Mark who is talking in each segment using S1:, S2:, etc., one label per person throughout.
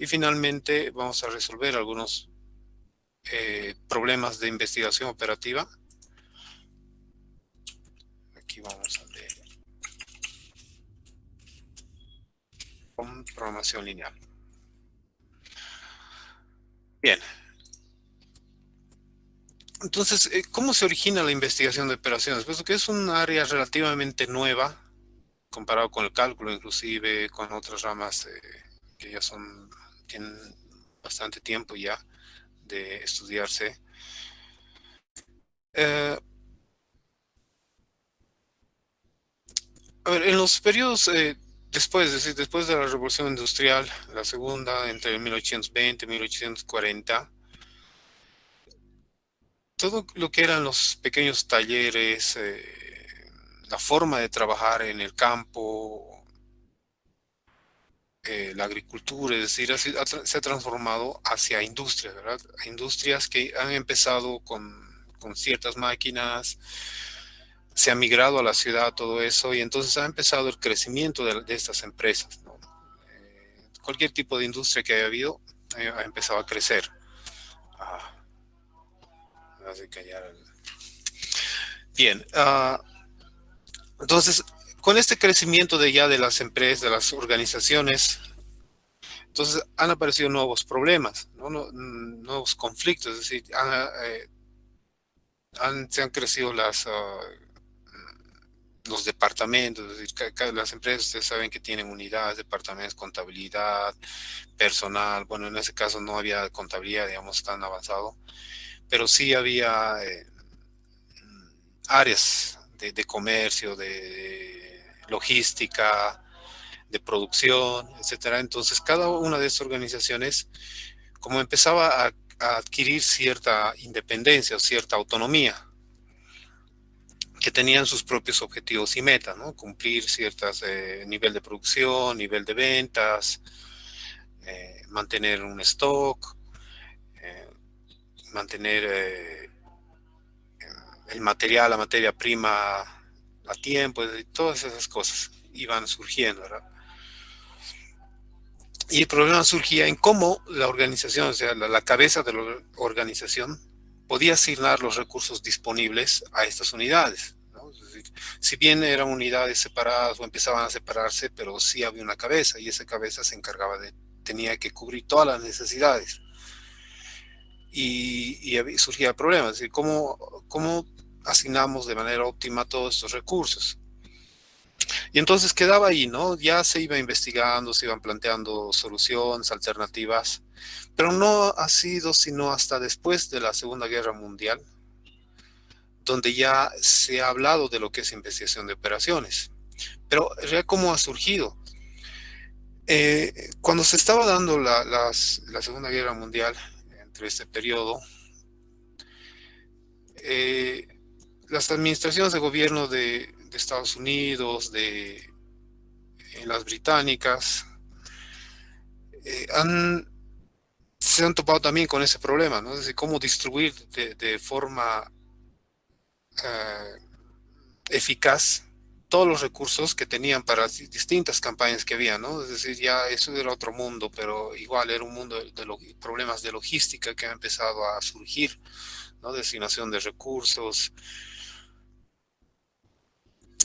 S1: Y finalmente vamos a resolver algunos problemas de investigación operativa. Aquí vamos a leer con programación lineal. Bien. Entonces, ¿cómo se origina la investigación de operaciones? Puesto que es un área relativamente nueva, comparado con el cálculo, inclusive con otras ramas que ya tienen bastante tiempo ya de estudiarse. Eh, a ver, en los periodos después, es decir, después de la Revolución Industrial, la segunda, entre 1820 y 1840, todo lo que eran los pequeños talleres, la forma de trabajar en el campo, la agricultura, es decir, se ha transformado hacia industrias, ¿verdad? Industrias que han empezado con ciertas máquinas, se ha migrado a la ciudad todo eso y entonces ha empezado el crecimiento de estas empresas, ¿no? Cualquier tipo de industria que haya habido ha empezado a crecer. Ah, me hace callar Bien, entonces con este crecimiento de ya de las empresas, de las organizaciones, entonces han aparecido nuevos problemas, ¿no? Nuevos conflictos, es decir, se han crecido los departamentos, es decir, las empresas, ustedes saben que tienen unidades, departamentos, contabilidad, personal. Bueno, en ese caso no había contabilidad, digamos, tan avanzado, pero sí había áreas de comercio, de logística, de producción, etcétera. Entonces, cada una de estas organizaciones, como empezaba a adquirir cierta independencia o cierta autonomía, que tenían sus propios objetivos y metas, ¿no? Cumplir ciertas nivel de producción, nivel de ventas, mantener un stock, eh, mantener el material, la materia prima a tiempo, y todas esas cosas iban surgiendo, ¿verdad? Y el problema surgía en cómo la organización, o sea, la cabeza de la organización podía asignar los recursos disponibles a estas unidades, ¿no? Es decir, si bien eran unidades separadas o empezaban a separarse, pero sí había una cabeza y esa cabeza se encargaba tenía que cubrir todas las necesidades. Y surgía el problema, es decir, cómo asignamos de manera óptima todos estos recursos. Y entonces quedaba ahí, ¿no? Ya se iba investigando, se iban planteando soluciones, alternativas, pero no ha sido sino hasta después de la Segunda Guerra Mundial, donde ya se ha hablado de lo que es investigación de operaciones. Pero, ¿cómo ha surgido? Cuando se estaba dando la Segunda Guerra Mundial, entre este periodo, eh, las administraciones de gobierno de Estados Unidos, las británicas, se han topado también con ese problema, ¿no? Es decir, cómo distribuir de forma eh, eficaz todos los recursos que tenían para distintas campañas que había, ¿no? Es decir, ya eso era otro mundo, pero igual era un mundo de problemas de logística que ha empezado a surgir, ¿no? Designación de recursos.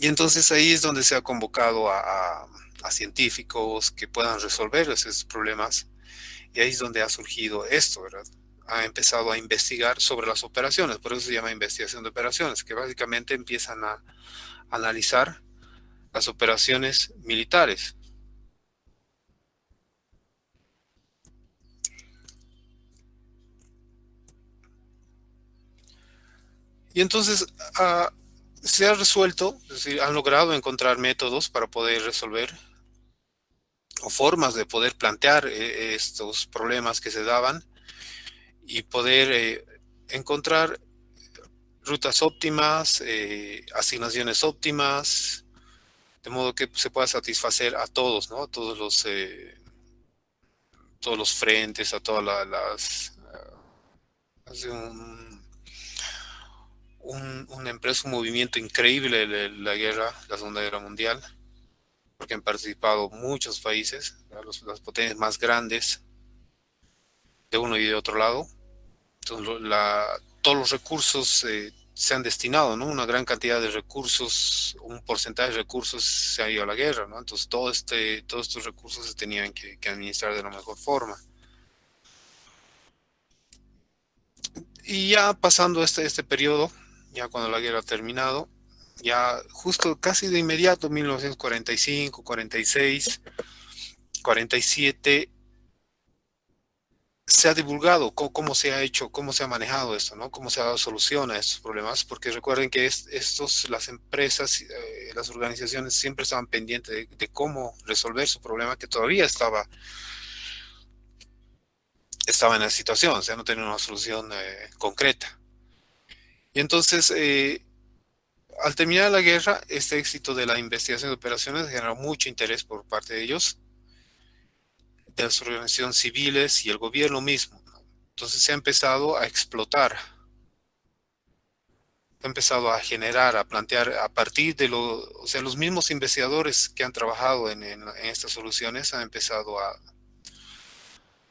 S1: Y entonces ahí es donde se ha convocado a científicos que puedan resolver esos problemas. Y ahí es donde ha surgido esto, ¿verdad? Ha empezado a investigar sobre las operaciones, por eso se llama investigación de operaciones, que básicamente empiezan a analizar las operaciones militares. Y entonces se ha resuelto, es decir, han logrado encontrar métodos para poder resolver o formas de poder plantear estos problemas que se daban y poder encontrar rutas óptimas, asignaciones óptimas, de modo que se pueda satisfacer a todos, ¿no? A todos los frentes, a todas hace una empresa, un movimiento increíble de la guerra, la Segunda Guerra Mundial, porque han participado muchos países, las potencias más grandes. de uno y de otro lado. Entonces, todos los recursos se han destinado, ¿no? Una gran cantidad de recursos, un porcentaje de recursos se ha ido a la guerra, ¿no? Entonces, todos estos recursos se tenían que administrar de la mejor forma. Y ya pasando este periodo, ya cuando la guerra ha terminado, ya justo casi de inmediato, 1945, 46, 47, se ha divulgado cómo se ha hecho, cómo se ha manejado esto, ¿no? Cómo se ha dado solución a estos problemas, porque recuerden que las empresas, las organizaciones siempre estaban pendientes de cómo resolver su problema, que todavía estaba en la situación, o sea, no tenía una solución concreta. Y entonces, al terminar la guerra, este éxito de la investigación de operaciones generó mucho interés por parte de ellos, de las organizaciones civiles y el gobierno mismo, ¿no? Entonces se ha empezado a explotar, ha empezado a generar, a plantear a partir de o sea, los mismos investigadores que han trabajado en estas soluciones han empezado a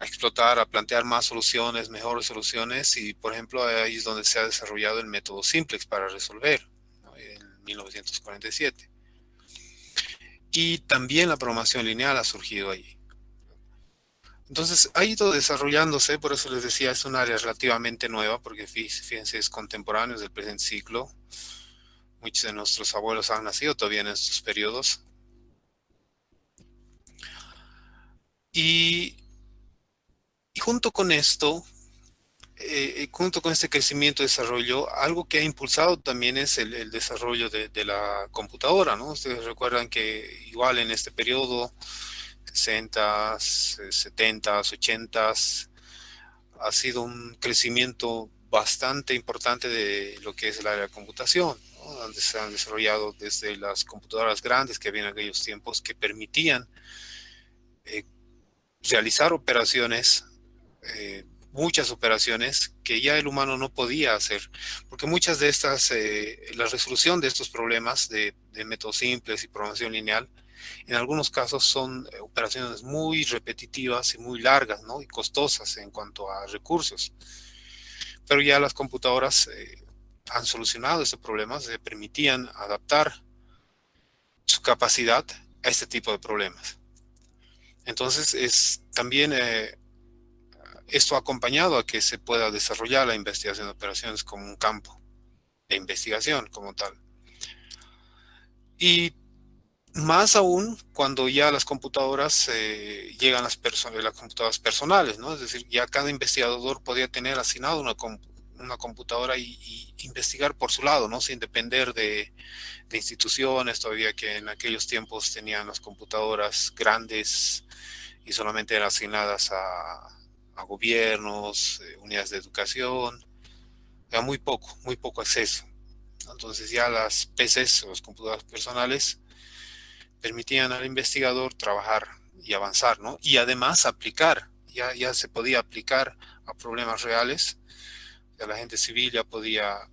S1: explotar, a plantear más soluciones, mejores soluciones, y por ejemplo ahí es donde se ha desarrollado el método Simplex para resolver, ¿no? En 1947. Y también la programación lineal ha surgido ahí. Entonces ha ido desarrollándose, por eso les decía, es un área relativamente nueva, porque fíjense, es contemporáneo del presente ciclo. Muchos de nuestros abuelos han nacido todavía en estos periodos. Y, y junto con esto, junto con este crecimiento y desarrollo, algo que ha impulsado también es el desarrollo de la computadora, ¿no? Ustedes recuerdan que igual en este periodo, 60, 70, 80, ha sido un crecimiento bastante importante de lo que es el área de computación, ¿no? Donde se han desarrollado desde las computadoras grandes que había en aquellos tiempos que permitían eh, realizar operaciones, muchas operaciones que ya el humano no podía hacer, porque muchas de estas, la resolución de estos problemas de métodos simples y programación lineal, en algunos casos son operaciones muy repetitivas y muy largas, ¿no? Y costosas en cuanto a recursos. Pero ya las computadoras han solucionado este problema, se permitían adaptar su capacidad a este tipo de problemas. Entonces, también esto ha acompañado a que se pueda desarrollar la investigación de operaciones como un campo de investigación como tal. Y más aún cuando ya las computadoras llegan las computadoras personales, ¿no? Es decir, ya cada investigador podía tener asignado una computadora y investigar por su lado, ¿no? Sin depender de instituciones, todavía que en aquellos tiempos tenían las computadoras grandes y solamente eran asignadas a gobiernos, unidades de educación, era muy poco acceso. Entonces ya las PCs o las computadoras personales permitían al investigador trabajar y avanzar, ¿no? Y además aplicar, ya se podía aplicar a problemas reales, ya la gente civil ya podía,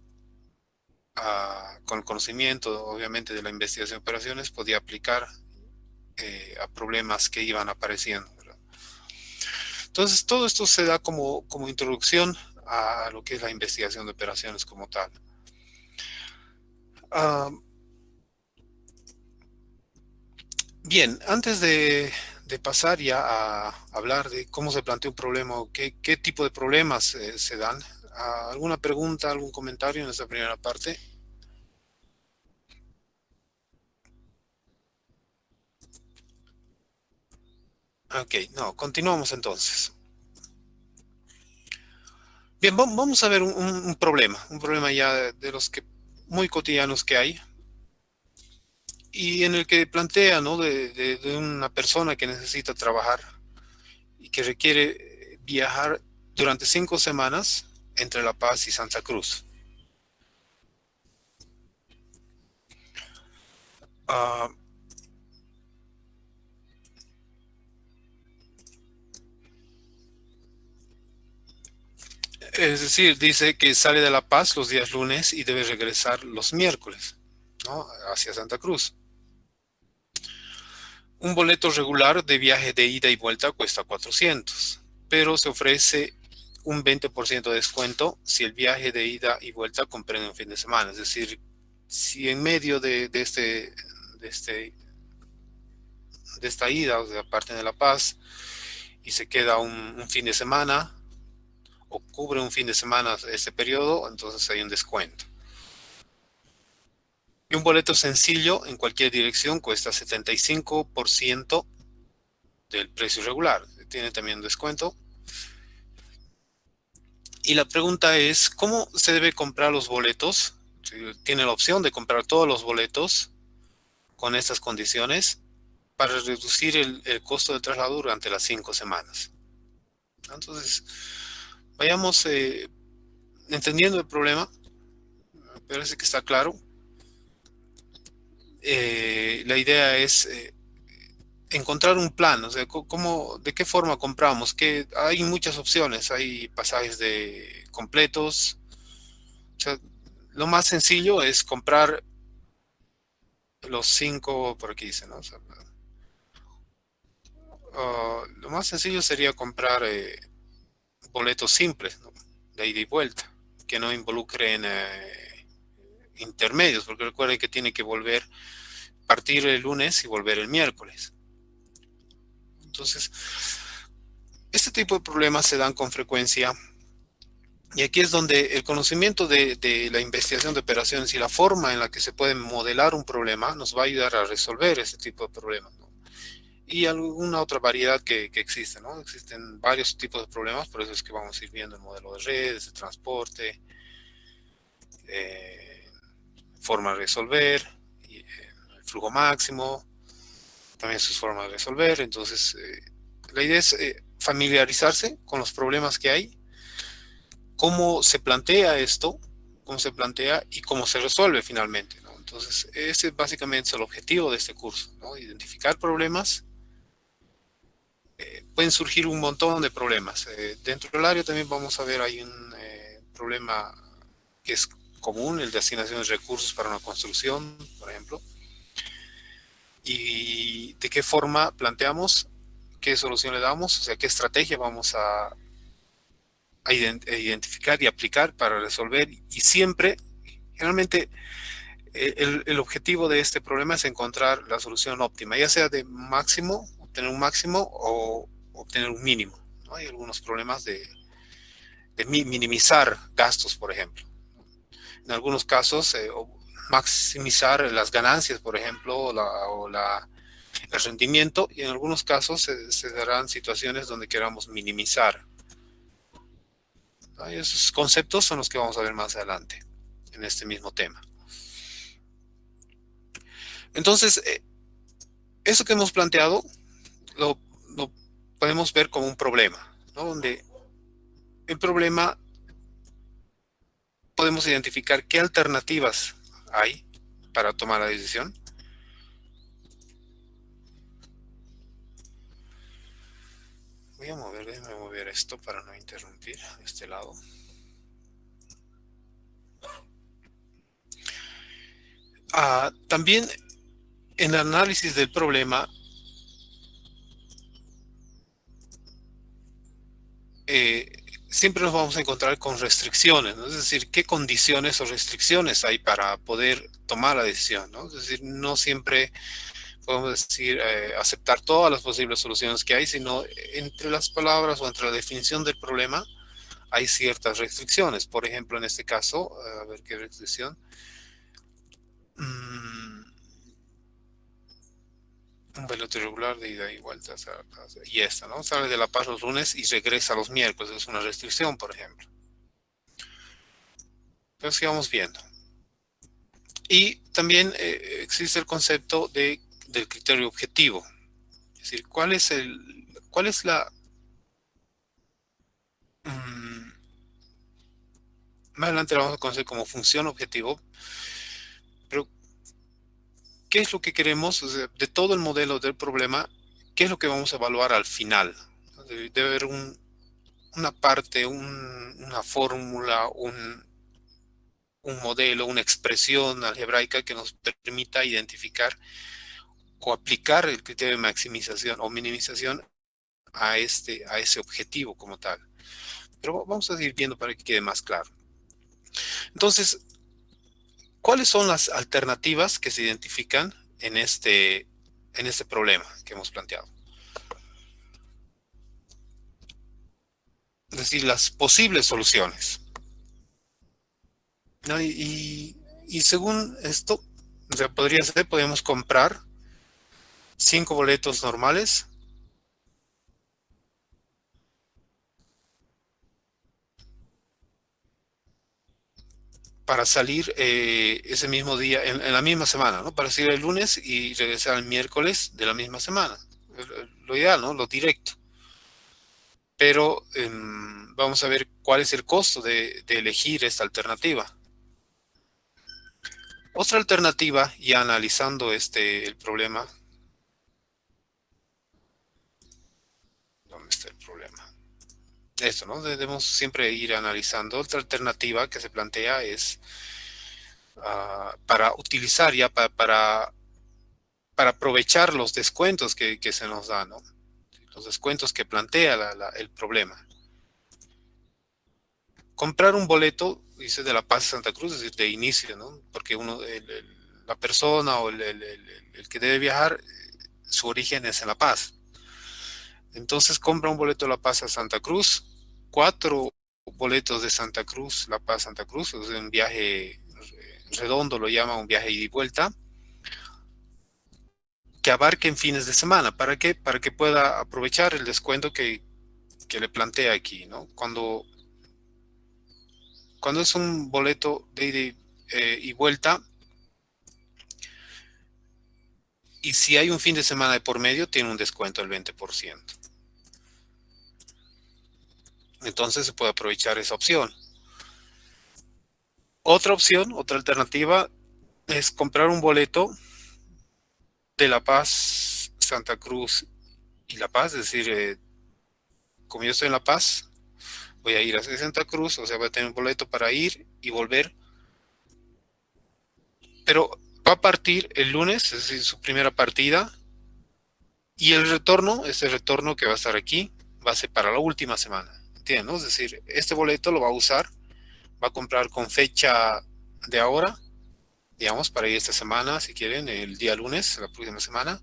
S1: con el conocimiento obviamente de la investigación de operaciones, podía aplicar a problemas que iban apareciendo, ¿verdad? Entonces todo esto se da como introducción a lo que es la investigación de operaciones como tal. Uh, Bien, antes de pasar ya a hablar de cómo se plantea un problema o qué tipo de problemas se dan, ¿alguna pregunta, algún comentario en esta primera parte? Ok, no, continuamos entonces. Bien, vamos a ver un problema ya de los que muy cotidianos que hay y en el que plantea, ¿no? De una persona que necesita trabajar y que requiere viajar durante 5 semanas entre La Paz y Santa Cruz. Ah, es decir, dice que sale de La Paz los días lunes y debe regresar los miércoles, ¿no? Hacia Santa Cruz. Un boleto regular de viaje de ida y vuelta cuesta 400, pero se ofrece un 20% de descuento si el viaje de ida y vuelta comprende un fin de semana. Es decir, si en medio de esta ida, o sea, parten de La Paz y se queda un fin de semana o cubre un fin de semana este periodo, entonces hay un descuento. Y un boleto sencillo en cualquier dirección cuesta 75% del precio regular. Tiene también un descuento. Y la pregunta es, ¿cómo se debe comprar los boletos? Si tiene la opción de comprar todos los boletos con estas condiciones para reducir el costo de traslado durante las 5 semanas. Entonces, vayamos entendiendo el problema. Me parece que está claro. La idea es encontrar un plan, o sea, de qué forma compramos, que hay muchas opciones, hay pasajes de completos, o sea, lo más sencillo es comprar los cinco, por aquí dice, ¿no? O sea, lo más sencillo sería comprar boletos simples, ¿no? De ida y vuelta, que no involucren intermedios, porque recuerden que tiene que volver, partir el lunes y volver el miércoles. Entonces, este tipo de problemas se dan con frecuencia y aquí es donde el conocimiento de la investigación de operaciones y la forma en la que se puede modelar un problema nos va a ayudar a resolver ese tipo de problemas, ¿no? Y alguna otra variedad que existe, ¿no? Existen varios tipos de problemas, por eso es que vamos a ir viendo el modelo de redes, de transporte, eh, forma de resolver, el flujo máximo, también sus formas de resolver. Entonces, la idea es familiarizarse con los problemas que hay, cómo se plantea esto, cómo se plantea y cómo se resuelve finalmente, ¿no? Entonces, ese básicamente es el objetivo de este curso, ¿no? Identificar problemas. Pueden surgir un montón de problemas. Dentro del área también vamos a ver, hay un problema que es común, el de asignación de recursos para una construcción, por ejemplo. Y de qué forma planteamos, qué solución le damos, o sea, qué estrategia vamos a identificar y aplicar para resolver. Y siempre, generalmente, el objetivo de este problema es encontrar la solución óptima, ya sea de máximo, obtener un máximo o obtener un mínimo, ¿no? Hay algunos problemas de minimizar gastos, por ejemplo. En algunos casos, maximizar las ganancias, por ejemplo, el rendimiento, y en algunos casos se darán situaciones donde queramos minimizar, ¿no? Y esos conceptos son los que vamos a ver más adelante en este mismo tema. Entonces, eso que hemos planteado lo, lo podemos ver como un problema, ¿no? Donde el problema podemos identificar qué alternativas hay para tomar la decisión. Déjame mover esto para no interrumpir de este lado. También en el análisis del problema, siempre nos vamos a encontrar con restricciones, ¿no? Es decir, qué condiciones o restricciones hay para poder tomar la decisión, ¿no? Es decir, no siempre podemos decir, aceptar todas las posibles soluciones que hay, sino entre las palabras o entre la definición del problema hay ciertas restricciones. Por ejemplo, en este caso, a ver qué restricción. Un boleto irregular de ida y vuelta. Y esta, ¿no? Sale de La Paz los lunes y regresa los miércoles. Es una restricción, por ejemplo. Pero sigamos viendo. Y también existe el concepto del criterio objetivo. Es decir, cuál es la... Mmm, más adelante lo vamos a conocer como función objetivo, pero ¿qué es lo que queremos? O sea, de todo el modelo del problema, ¿qué es lo que vamos a evaluar al final? Debe haber una parte, una fórmula, un modelo, una expresión algebraica que nos permita identificar o aplicar el criterio de maximización o minimización a ese objetivo como tal. pero vamos a ir viendo para que quede más claro. Entonces, ¿cuáles son las alternativas que se identifican en este problema que hemos planteado? Es decir, las posibles soluciones, ¿no? Y según esto, o sea, podría ser, podemos comprar 5 boletos normales para salir ese mismo día, en la misma semana, ¿no? Para salir el lunes y regresar el miércoles de la misma semana. Lo ideal, ¿no? Lo directo. Pero vamos a ver cuál es el costo de elegir esta alternativa. Otra alternativa, ya analizando el problema, ¿dónde está el problema? Esto, ¿no? Debemos siempre ir analizando. Otra alternativa que se plantea es para utilizar ya para aprovechar los descuentos que se nos dan, ¿no? Los descuentos que plantea el problema. Comprar un boleto, dice, de La Paz a Santa Cruz, es decir, de inicio, ¿no? Porque la persona o el que debe viajar, su origen es en La Paz. Entonces compra un boleto de La Paz a Santa Cruz, 4 boletos de Santa Cruz, La Paz, Santa Cruz, es un viaje redondo, lo llama un viaje ida y vuelta, que abarque en fines de semana. ¿Para qué? Para que pueda aprovechar el descuento que le plantea aquí, ¿no? Cuando es un boleto de ida y vuelta, y si hay un fin de semana de por medio, tiene un descuento del 20%. Entonces se puede aprovechar esa opción. Otra opción, otra alternativa, es comprar un boleto de La Paz, Santa Cruz y La Paz, es decir, como yo estoy en La Paz, voy a ir a Santa Cruz, o sea, voy a tener un boleto para ir y volver, pero va a partir el lunes, es decir, su primera partida, y el retorno, este retorno que va a estar aquí, va a ser para la última semana, ¿entienden? ¿No? Es decir, este boleto lo va a usar, va a comprar con fecha de ahora, digamos, para ir esta semana, si quieren, el día lunes, la próxima semana,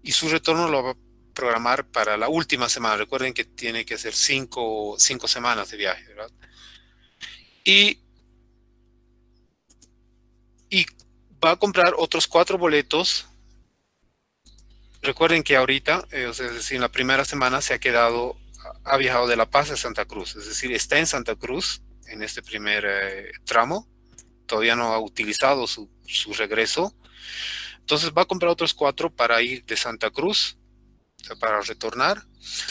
S1: y su retorno lo va a programar para la última semana. Recuerden que tiene que ser 5 semanas de viaje, ¿verdad? Y, y va a comprar otros 4 boletos. Recuerden que ahorita, o sea, es decir, en la primera semana se ha viajado de La Paz a Santa Cruz, es decir, está en Santa Cruz en este primer tramo, todavía no ha utilizado su regreso, entonces va a comprar otros 4 para ir de Santa Cruz, o sea, para retornar,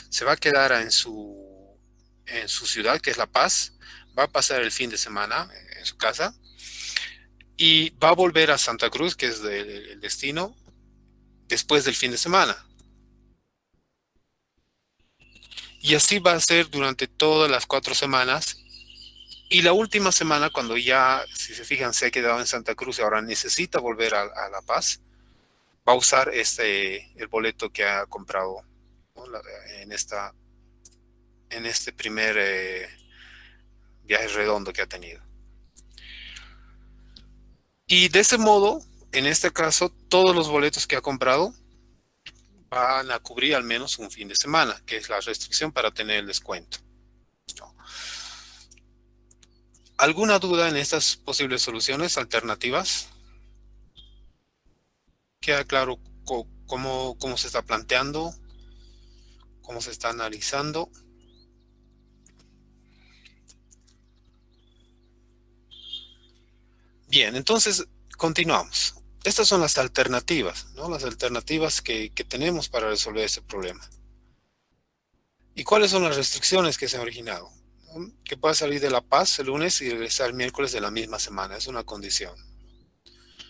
S1: se va a quedar en su ciudad, que es La Paz, va a pasar el fin de semana en su casa y va a volver a Santa Cruz, que es el destino, después del fin de semana. Y así va a ser durante todas las 4 semanas. Y la última semana, cuando ya, si se fijan, se ha quedado en Santa Cruz y ahora necesita volver a La Paz, va a usar el boleto que ha comprado, ¿no? En este primer viaje redondo que ha tenido. Y de ese modo, en este caso, todos los boletos que ha comprado van a cubrir al menos un fin de semana, que es la restricción para tener el descuento, ¿no? ¿Alguna duda en estas posibles soluciones alternativas? ¿Queda claro cómo se está planteando? ¿Cómo se está analizando? Bien, entonces continuamos. Estas son las alternativas, ¿no? Las alternativas que tenemos para resolver este problema. ¿Y cuáles son las restricciones que se han originado? Que pueda salir de La Paz el lunes y regresar el miércoles de la misma semana. Es una condición.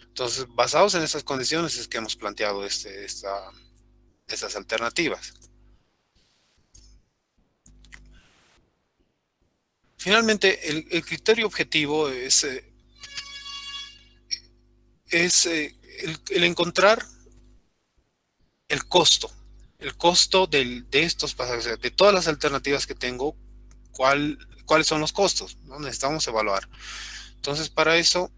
S1: Entonces, basados en estas condiciones es que hemos planteado estas alternativas. Finalmente, el criterio objetivo es el encontrar el costo de estos pasajes, de todas las alternativas que tengo, cuáles son los costos, ¿no? Necesitamos evaluar. Entonces, para eso,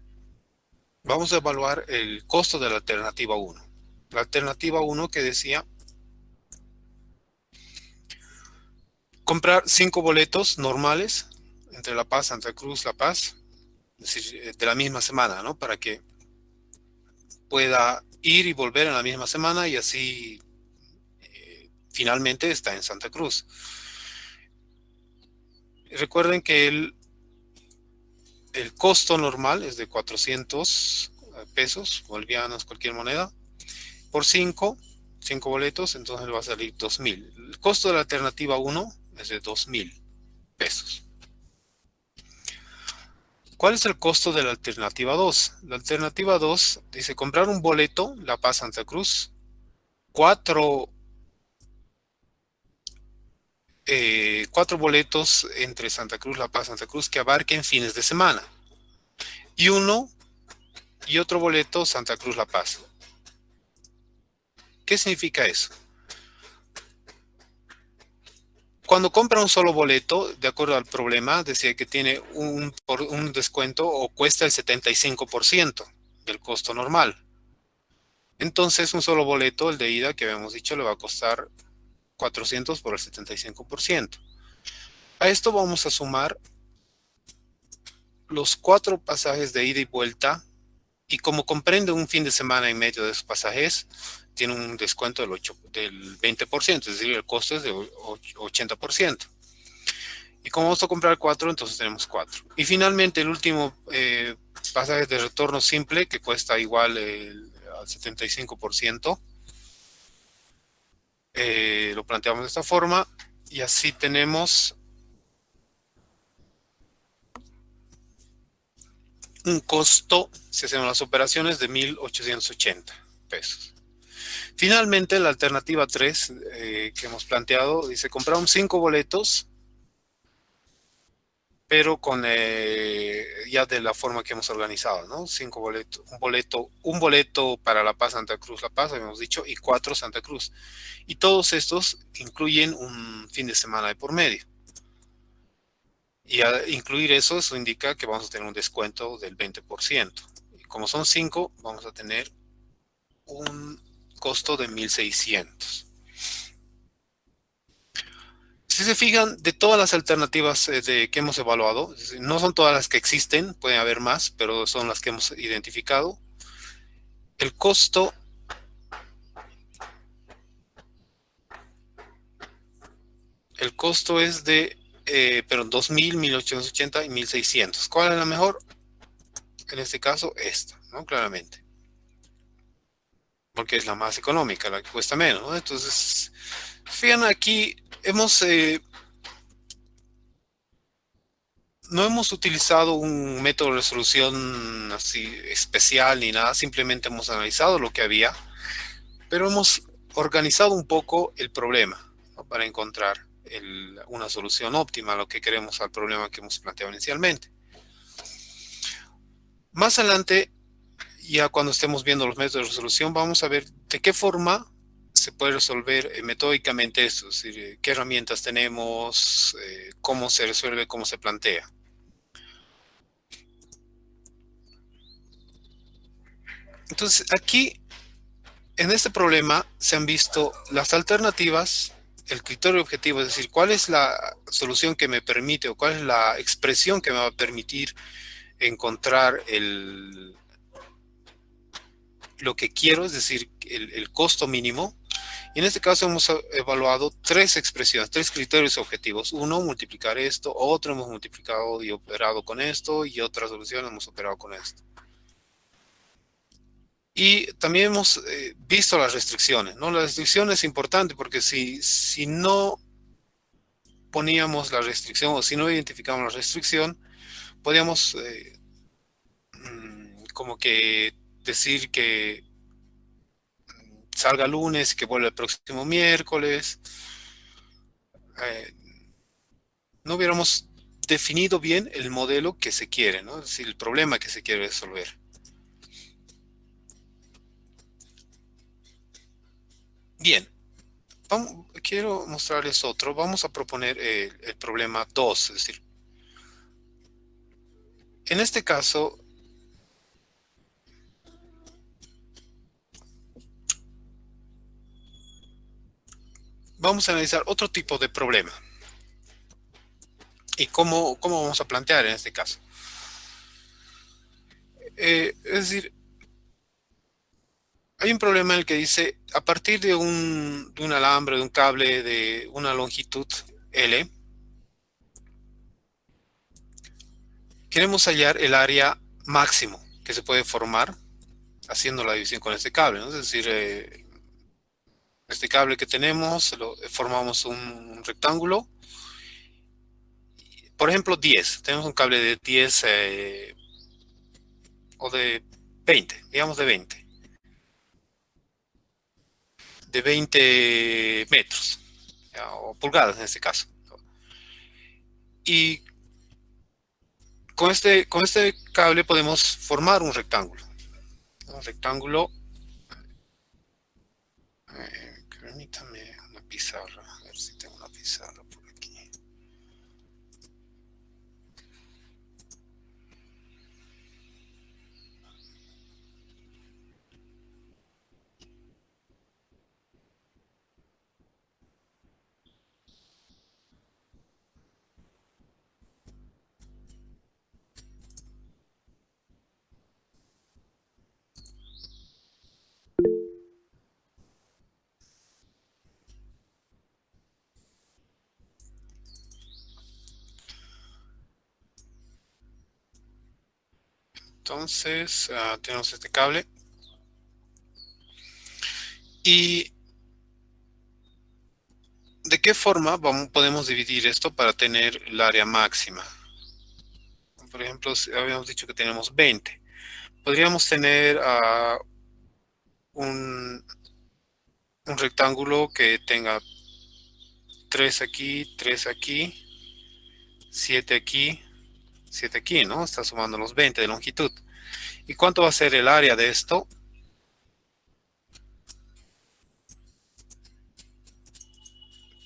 S1: vamos a evaluar el costo de la alternativa 1. La alternativa 1 que decía comprar 5 boletos normales entre La Paz, Santa Cruz, La Paz, es decir, de la misma semana, ¿no? Para que pueda ir y volver en la misma semana y así finalmente está en Santa Cruz. Recuerden que el costo normal es de 400 pesos bolivianos, cualquier moneda, por 5 boletos, entonces le va a salir 2.000. El costo de la alternativa 1 es de 2.000 pesos. ¿Cuál es el costo de la alternativa 2? La alternativa 2 dice comprar un boleto, La Paz, Santa Cruz, 4 boletos entre Santa Cruz, La Paz, Santa Cruz que abarquen fines de semana. Y otro boleto Santa Cruz, La Paz. ¿Qué significa eso? Cuando compra un solo boleto, de acuerdo al problema, decía que tiene un descuento o cuesta el 75% del costo normal. Entonces, un solo boleto, el de ida, que habíamos dicho, le va a costar 400 por el 75%. A esto vamos a sumar los 4 pasajes de ida y vuelta, y como comprende un fin de semana en medio de esos pasajes, tiene un descuento del 20%, es decir, el costo es de 80%. Y como vamos a comprar 4, entonces tenemos 4. Y finalmente el último pasaje de retorno simple, que cuesta igual al 75%, lo planteamos de esta forma, y así tenemos un costo, si hacemos las operaciones, de 1.880 pesos. Finalmente, la alternativa 3 que hemos planteado dice comprar 5 boletos, pero con ya de la forma que hemos organizado, ¿no? 5 boletos, un boleto para La Paz, Santa Cruz, La Paz, habíamos dicho, y 4 Santa Cruz. Y todos estos incluyen un fin de semana de por medio. Y al incluir eso indica que vamos a tener un descuento del 20%. Y como son 5, vamos a tener un costo de 1.600. Si se fijan, de todas las alternativas que hemos evaluado, no son todas las que existen, pueden haber más, pero son las que hemos identificado. El costo es de 2.000, 1.880 y 1.600. ¿Cuál es la mejor? En este caso, esta, ¿no? Claramente. Porque es la más económica, la que cuesta menos, ¿no? Entonces, fíjense aquí, no hemos utilizado un método de resolución así especial ni nada, simplemente hemos analizado lo que había, pero hemos organizado un poco el problema, ¿no? Para encontrar una solución óptima a lo que queremos al problema que hemos planteado inicialmente. Más adelante, ya cuando estemos viendo los métodos de resolución, vamos a ver de qué forma se puede resolver metódicamente esto, es decir, qué herramientas tenemos, cómo se resuelve, cómo se plantea. Entonces, aquí, en este problema, se han visto las alternativas, el criterio objetivo, es decir, cuál es la solución que me permite o cuál es la expresión que me va a permitir encontrar lo que quiero, es decir, el costo mínimo. Y en este caso hemos evaluado 3 expresiones, 3 criterios objetivos. Uno, multiplicar esto, otro hemos multiplicado y operado con esto, y otra solución hemos operado con esto. Y también hemos visto las restricciones, ¿no? La restricción es importante porque si no poníamos la restricción o si no identificamos la restricción, podíamos como que decir que salga lunes y que vuelva el próximo miércoles. Eh, no hubiéramos definido bien el modelo que se quiere, ¿no? Es decir, el problema que se quiere resolver. Bien, quiero mostrarles otro. Vamos a proponer el problema 2, es decir, en este caso, vamos a analizar otro tipo de problema. ¿Y cómo vamos a plantear en este caso? Es decir, hay un problema en el que dice, a partir de un alambre, de un cable de una longitud L, queremos hallar el área máximo que se puede formar haciendo la división con este cable, ¿no? Es decir, este cable que tenemos, formamos un rectángulo, por ejemplo 10, tenemos un cable de 10 o de 20, digamos de 20 metros, ¿ya? O pulgadas en este caso. Y con este cable podemos formar un rectángulo. Un rectángulo, permítame una pizarra, a ver si tengo una pizarra por aquí. Entonces, tenemos este cable. ¿Y de qué forma podemos dividir esto para tener el área máxima? Por ejemplo, si habíamos dicho que tenemos 20. Podríamos tener un, un rectángulo que tenga 3 aquí, 7 aquí, 7 aquí, ¿no? Está sumando los 20 de longitud. ¿Y cuánto va a ser el área de esto?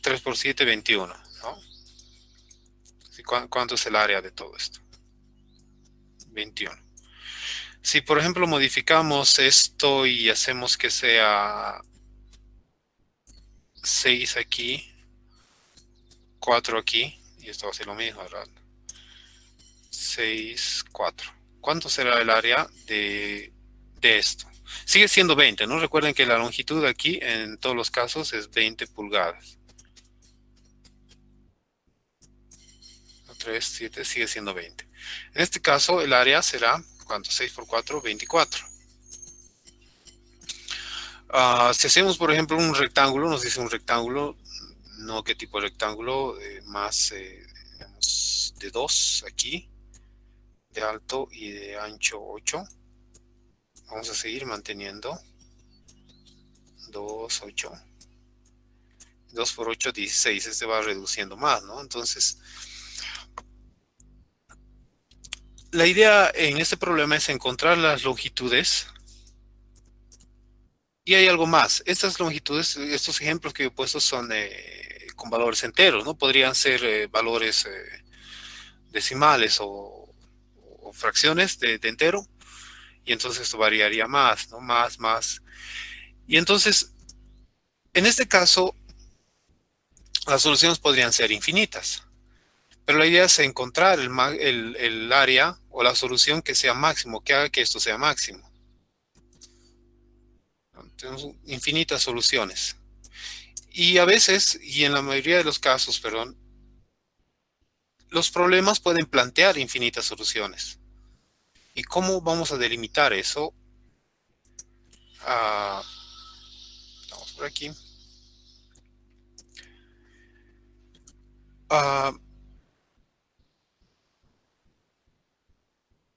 S1: 3 por 7, 21, ¿no? ¿Cuánto es el área de todo esto? 21. Si, por ejemplo, modificamos esto y hacemos que sea 6 aquí, 4 aquí, y esto va a ser lo mismo, ¿verdad? 6, 4. ¿Cuánto será el área de esto? Sigue siendo 20, ¿no? Recuerden que la longitud aquí, en todos los casos, es 20 pulgadas. 3, 7, sigue siendo 20. En este caso, el área será, ¿cuánto? 6 por 4, 24. Si hacemos, por ejemplo, un rectángulo, nos dice un rectángulo, no qué tipo de rectángulo, más digamos, de 2 aquí, de alto y de ancho 8. Vamos a seguir manteniendo 2, 8. 2 por 8, 16. Este va reduciendo más, ¿no? Entonces, la idea en este problema es encontrar las longitudes. Y hay algo más. Estas longitudes, estos ejemplos que he puesto son con valores enteros, ¿no? Podrían ser valores decimales o fracciones de entero. Y entonces esto variaría más, ¿no? Más. Y entonces, en este caso, las soluciones podrían ser infinitas. Pero la idea es encontrar el área o la solución que sea máximo, que haga que esto sea máximo. Tenemos infinitas soluciones. Y a veces, y en la mayoría de los casos, perdón, los problemas pueden plantear infinitas soluciones. ¿Y cómo vamos a delimitar eso? Vamos por aquí. Ah,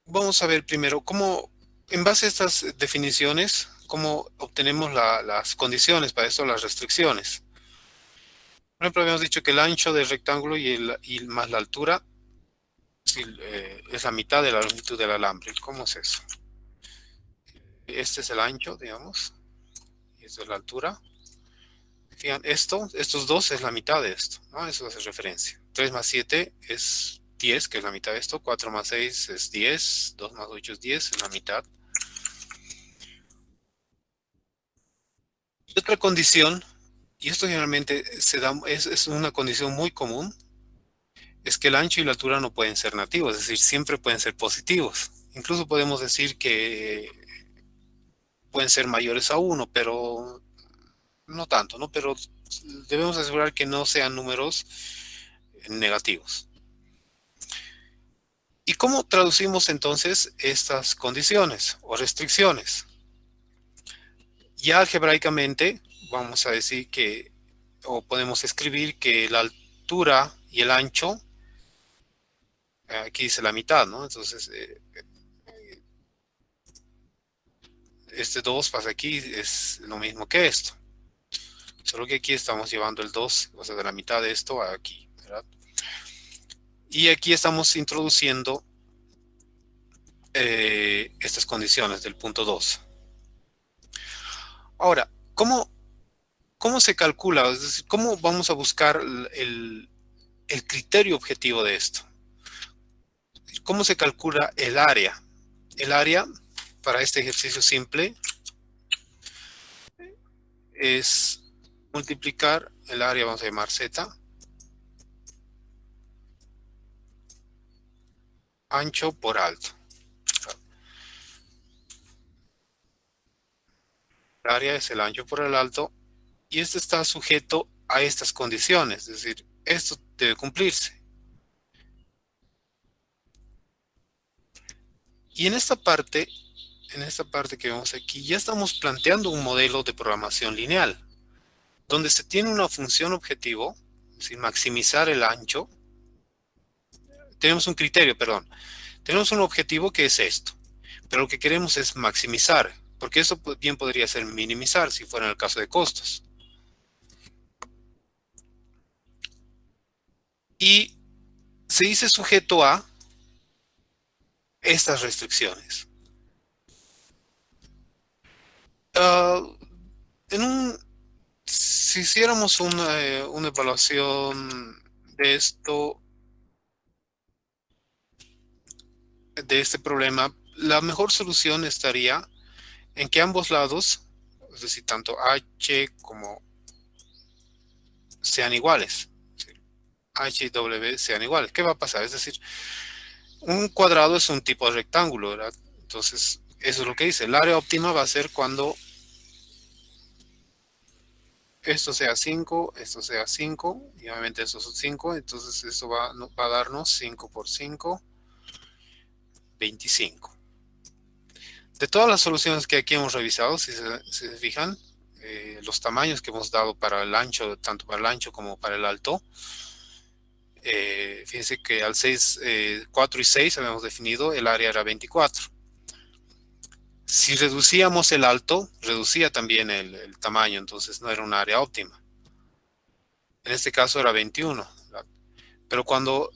S1: Vamos a ver primero cómo, en base a estas definiciones, cómo obtenemos las condiciones para esto, las restricciones. Por ejemplo, habíamos dicho que el ancho del rectángulo y más la altura es la mitad de la longitud del alambre. ¿Cómo es eso? Este es el ancho, digamos, y esta es la altura. Fíjate, estos dos es la mitad de esto, ¿no? Eso hace referencia. 3 más 7 es 10, que es la mitad de esto. 4 más 6 es 10. 2 más 8 es 10, es la mitad. Y otra condición, y esto generalmente es una condición muy común, es que el ancho y la altura no pueden ser nativos, es decir, siempre pueden ser positivos. Incluso podemos decir que pueden ser mayores a 1, pero no tanto, ¿no? Pero debemos asegurar que no sean números negativos. ¿Y cómo traducimos entonces estas condiciones o restricciones? Ya algebraicamente vamos a decir que, o podemos escribir que la altura y el ancho, aquí dice la mitad, ¿no? Entonces, este 2 pasa aquí, es lo mismo que esto. Solo que aquí estamos llevando el 2, o sea, de la mitad de esto a aquí, ¿verdad? Y aquí estamos introduciendo estas condiciones del punto 2. Ahora, ¿cómo se calcula? Es decir, ¿cómo vamos a buscar el criterio objetivo de esto? ¿Cómo se calcula el área? El área, para este ejercicio simple, es multiplicar el área, vamos a llamar Z, ancho por alto. El área es el ancho por el alto, y este está sujeto a estas condiciones, es decir, esto debe cumplirse. Y en esta parte que vemos aquí, ya estamos planteando un modelo de programación lineal, donde se tiene una función objetivo, es decir, maximizar el ancho. Tenemos un criterio, perdón. Tenemos un objetivo que es esto, pero lo que queremos es maximizar, porque eso bien podría ser minimizar si fuera en el caso de costos. Y se dice sujeto a estas restricciones. En si hiciéramos una evaluación de esto, de este problema, la mejor solución estaría en que ambos lados, es decir, tanto h como sean iguales. H y W sean iguales. ¿Qué va a pasar? Es decir, un cuadrado es un tipo de rectángulo, ¿verdad? Entonces, eso es lo que dice. El área óptima va a ser cuando esto sea 5, esto sea 5, y obviamente estos son 5, entonces esto va a darnos 5 por 5, 25. De todas las soluciones que aquí hemos revisado, si se fijan, los tamaños que hemos dado para el ancho, tanto para el ancho como para el alto, fíjense que al 6, 4 y 6 habíamos definido el área era 24. Si reducíamos el alto, reducía también el tamaño, entonces no era un área óptima. En este caso era 21, ¿verdad? Pero cuando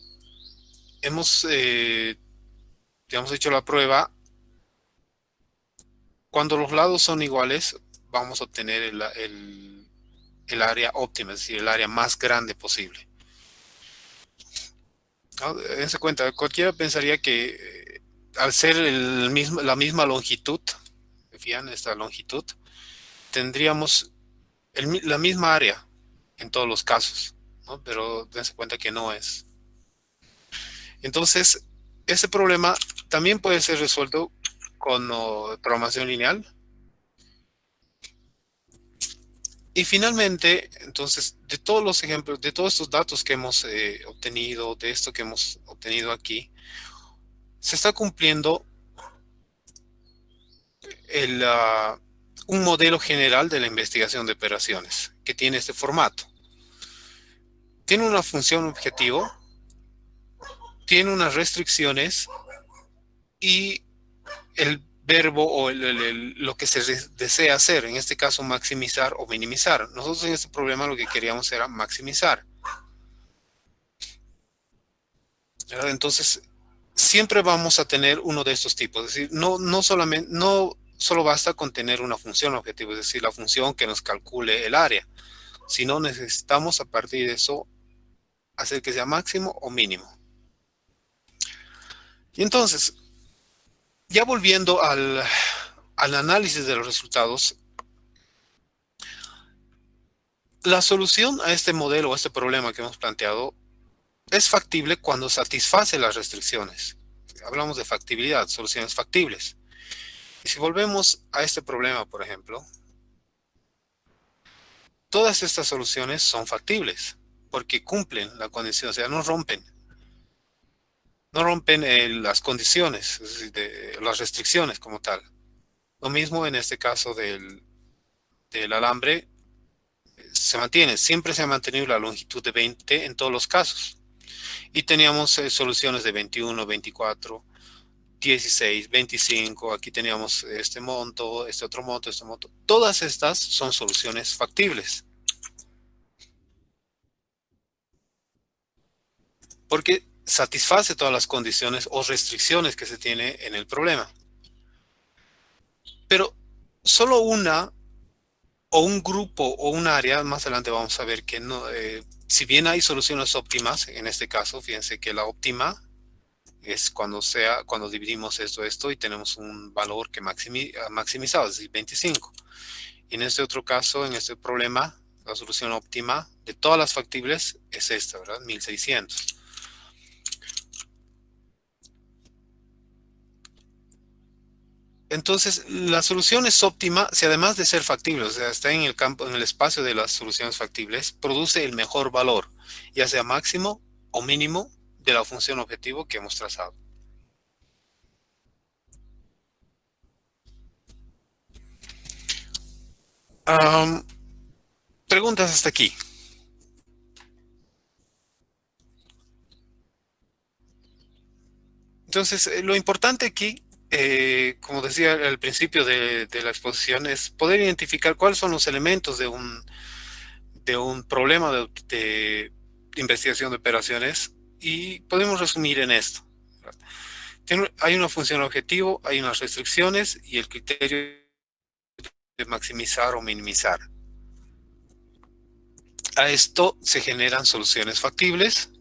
S1: hemos hecho la prueba, cuando los lados son iguales, vamos a obtener el área óptima, es decir, el área más grande posible. ¿No? Dense cuenta, cualquiera pensaría que al ser la misma longitud, fíjense esta longitud, tendríamos la misma área en todos los casos, ¿no? Pero dense cuenta que no es. Entonces, ese problema también puede ser resuelto con programación lineal. Y finalmente, entonces, de todos los ejemplos, de todos estos datos que hemos obtenido, de esto que hemos obtenido aquí, se está cumpliendo un modelo general de la investigación de operaciones que tiene este formato. Tiene una función objetivo, tiene unas restricciones y el verbo o lo que se desea hacer, en este caso maximizar o minimizar. Nosotros en este problema lo que queríamos era maximizar. ¿Verdad? Entonces, siempre vamos a tener uno de estos tipos, es decir, no solo basta con tener una función objetivo, es decir, la función que nos calcule el área. sino necesitamos a partir de eso hacer que sea máximo o mínimo. Y entonces, ya volviendo al análisis de los resultados, la solución a este modelo, a este problema que hemos planteado, es factible cuando satisface las restricciones. Hablamos de factibilidad, soluciones factibles. Y si volvemos a este problema, por ejemplo, todas estas soluciones son factibles porque cumplen la condición, o sea, no rompen las condiciones, es decir, las restricciones como tal. Lo mismo en este caso del alambre, se mantiene, siempre se ha mantenido la longitud de 20 en todos los casos. Y teníamos soluciones de 21, 24, 16, 25, aquí teníamos este monto, este otro monto, este monto. Todas estas son soluciones factibles, porque satisface todas las condiciones o restricciones que se tiene en el problema. Pero solo una o un grupo o un área, más adelante vamos a ver que no, si bien hay soluciones óptimas, en este caso, fíjense que la óptima es cuando dividimos esto y tenemos un valor que maximizado, es decir, 25. Y en este otro caso, en este problema, la solución óptima de todas las factibles es esta, ¿verdad? 1600. Entonces, la solución es óptima si además de ser factible, o sea, está en el campo, en el espacio de las soluciones factibles, produce el mejor valor, ya sea máximo o mínimo de la función objetivo que hemos trazado. Am, Preguntas hasta aquí. Entonces, lo importante aquí, como decía al principio de la exposición, es poder identificar cuáles son los elementos de un problema de investigación de operaciones y podemos resumir en esto. Hay una función objetivo, hay unas restricciones y el criterio de maximizar o minimizar. A esto se generan soluciones factibles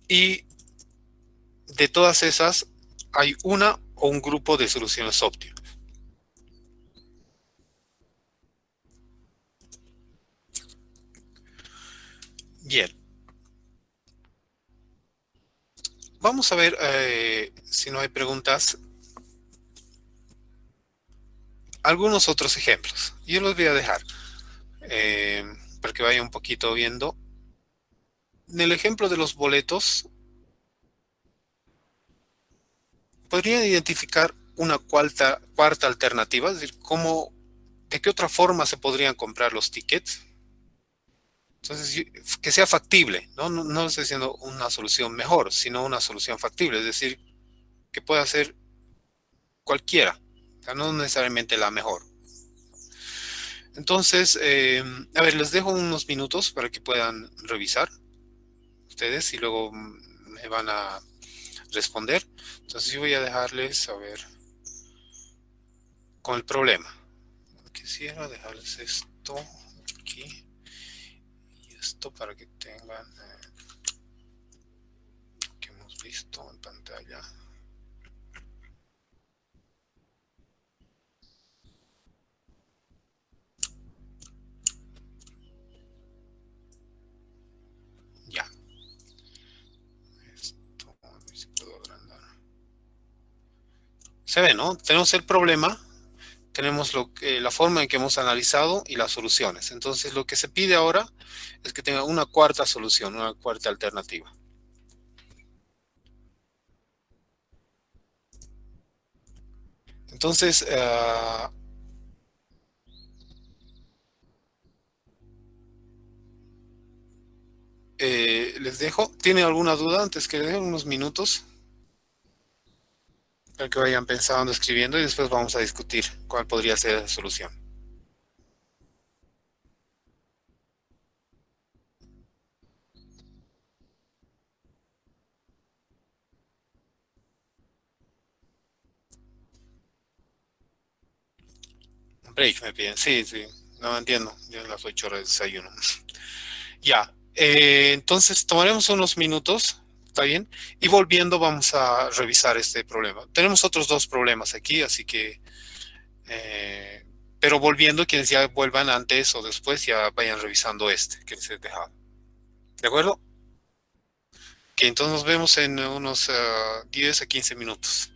S1: y de todas esas hay una o un grupo de soluciones óptimas. Bien, vamos a ver si no hay preguntas, algunos otros ejemplos. Yo los voy a dejar eh, para que vaya un poquito viendo. En el ejemplo de los boletos, podrían identificar una cuarta alternativa, es decir, de qué otra forma se podrían comprar los tickets. Entonces, que sea factible, ¿no? No estoy diciendo una solución mejor, sino una solución factible, es decir, que pueda ser cualquiera, o sea, no necesariamente la mejor. Entonces, a ver, les dejo unos minutos para que puedan revisar ustedes y luego me van a responder. Entonces, yo voy a dejarles, a ver, con el problema. Quisiera dejarles esto aquí y esto para que tengan que hemos visto en pantalla. Ya, esto, a ver si puedo agrandar. Se ve, ¿no? Tenemos el problema, tenemos la forma en que hemos analizado y las soluciones. Entonces, lo que se pide ahora es que tenga una cuarta solución, una cuarta alternativa. Entonces, les dejo. ¿Tienen alguna duda antes que les den unos minutos? Para que vayan pensando, escribiendo y después vamos a discutir cuál podría ser la solución. Un break me piden. Sí, sí. No entiendo, ya las 8 horas de desayuno. Ya, entonces tomaremos unos minutos, ¿está bien? Y volviendo vamos a revisar este problema. Tenemos otros dos problemas aquí, así que, eh, pero volviendo, quienes ya vuelvan antes o después ya vayan revisando este que les he dejado. ¿De acuerdo? Que entonces nos vemos en unos 10 a 15 minutos.